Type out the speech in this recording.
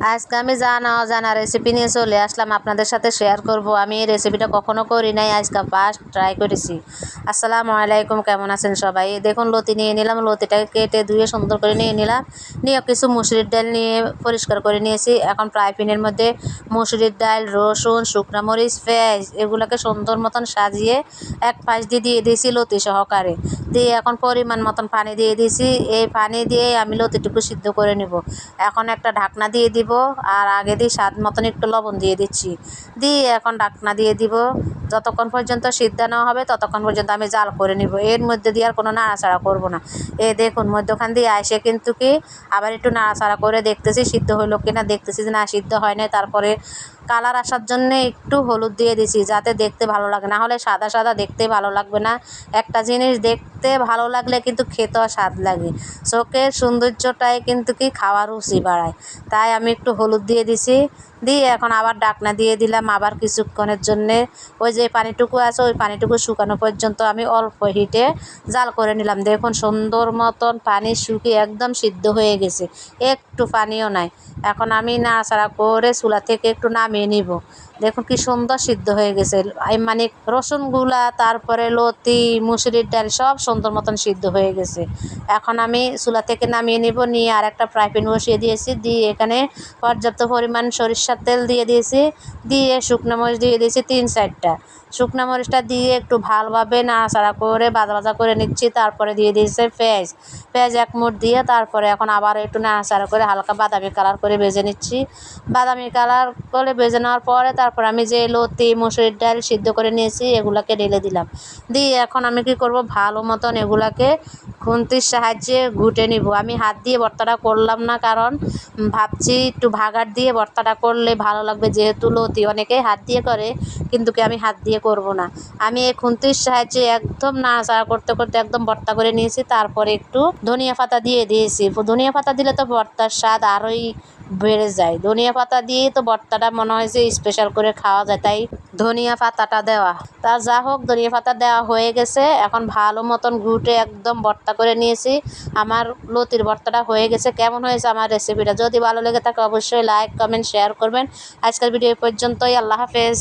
আজকে আমি জানা অজানা রেসিপি নিয়ে চলে আসলাম, আপনাদের সাথে শেয়ার করব। আমি এই রেসিপিটা কখনো করি নাই, আজকে ফার্স্ট ট্রাই করেছি। আসসালামু আলাইকুম, কেমন আছেন সবাই? দেখুন, লতি নিয়ে নিলাম, লতিটাকে কেটে ধুয়ে সুন্দর করে নিয়ে নিলাম। নিয়ে কিছু মুসুরির ডাল নিয়ে পরিষ্কার করে নিয়েছি। এখন ফ্রাই প্যানের মধ্যে মুসুরির ডাল, রসুন, শুকনো মরিচ, পেঁয়াজ এগুলোকে সুন্দর মতন সাজিয়ে এক পাশ দিয়ে দিয়েছি লতি সহকারে। দিয়ে এখন পরিমাণ মতন পানি দিয়ে দিয়েছি। এই পানি দিয়ে আমি লতিটুকু সিদ্ধ করে নেব। এখন একটা ঢাকনা দিয়ে দিব, আর আগে দিয়ে স্বাদ মতন একটু লবণ দিয়ে দিচ্ছি। দিয়ে এখন ঢাকনা দিয়ে দিব, যতক্ষণ পর্যন্ত সিদ্ধ না হবে ততক্ষণ পর্যন্ত আমি জাল করে নিব। এর মধ্যে দিয়ে আর কোনো নাড়াচাড়া করব না। দেখুন, মধ্যখান দিয়ে আসে কিন্তু কি আবার একটু নাড়াচাড়া করে দেখতেছি সিদ্ধ হইলো কিনা, দেখতেছি যে না সিদ্ধ হয় নাই। তারপরে কালার আসার জন্যে একটু হলুদ দিয়ে দিছি, যাতে দেখতে ভালো লাগে। না হলে সাদা সাদা দেখতে ভালো লাগবে না। একটা জিনিস দেখতে ভালো লাগলে কিন্তু খেতেও স্বাদ লাগে। চোখের সৌন্দর্যটাই কিন্তু কি খাওয়ার রুচি বাড়ায়। তাই আমি একটু হলুদ দিয়ে দিছি। দিয়ে এখন আবার ঢাকনা দিয়ে দিলাম আবার কিছুক্ষণের জন্যে। ওই যে পানিটুকু আছে ওই পানিটুকু শুকানো পর্যন্ত আমি অল্প হিটে জাল করে নিলাম। দেখুন, সুন্দর মতন পানি শুকিয়ে একদম সিদ্ধ হয়ে গেছে, একটু পানিও নাই। এখন আমি নাড়াচাড়া করে চুলা থেকে একটু নামিয়ে নিব। দেখুন কি সুন্দর সিদ্ধ হয়ে গেছে। মানে রসুনগুলা, তারপরে লতি, মুসুরির ডাল সব সুন্দর মতন সিদ্ধ হয়ে গেছে। এখন আমি চুলা থেকে নামিয়ে নিব। নিয়ে আর একটা ফ্রাই প্যান বসিয়ে দিয়েছি। দিয়ে এখানে পর্যাপ্ত পরিমাণ সরিষার তেল দিয়ে দিয়েছি। দিয়ে শুকনো মরিচ দিয়ে দিয়েছি 3-4টা। শুকনো মরিচটা দিয়ে একটু ভালোভাবে নাড়াচাড়া করে ভাজা ভাজা করে নিচ্ছি। তারপরে দিয়ে দিয়েছে পেঁয়াজ এক মুঠ দিয়ে তারপরে এখন আবার একটু নাড়াচাড়া করে হালকা বাদামি কালার করে ভেজে নিচ্ছি। বাদামি কালার করে ভেজে নেওয়ার পরে তারপর আমি যে লতি, মুসুরির ডাল সিদ্ধ করে নিয়েছি এগুলাকে ঢেলে দিলাম। দিয়ে এখন আমি কি করব, ভালো মতন এগুলাকে খুন্তির সাহায্যে ঘুটে নিব। আমি হাত দিয়ে ভর্তাটা করলাম না, কারণ ভাবছি একটু ভাগার দিয়ে ভর্তাটা করলে ভালো লাগবে। যেহেতু লতি অনেকেই হাত দিয়ে করে, কিন্তু কি আমি হাত দিয়ে করব না। আমি এই খুন্তির সাহায্যে একদম নাড়াচাড়া করতে করতে একদম ভর্তা করে নিয়েছি। তারপরে একটু ধনিয়া পাতা দিয়ে দিয়েছি। ধনিয়া পাতা দিলে তো ভর্তার স্বাদ আরোই বেড়ে যায়। ধনিয়া পাতা দিয়ে তো ভর্তাটা মনে হয় যে স্পেশাল করে খাওয়া যায়, তাই ধনিয়া পাতাটা দেওয়া। তা যা হোক, ধনিয়া পাতা দেওয়া হয়ে গেছে। এখন ভালো মতন ঘুটে একদম ভর্তা করে নিয়েছি। আমার লতির ভর্তাটা হয়ে গেছে। কেমন হয়েছে আমার রেসিপিটা? যদি ভালো লেগে থাকে অবশ্যই লাইক, কমেন্ট, শেয়ার করবেন। আজকের ভিডিও পর্যন্তই। আল্লাহ হাফেজ।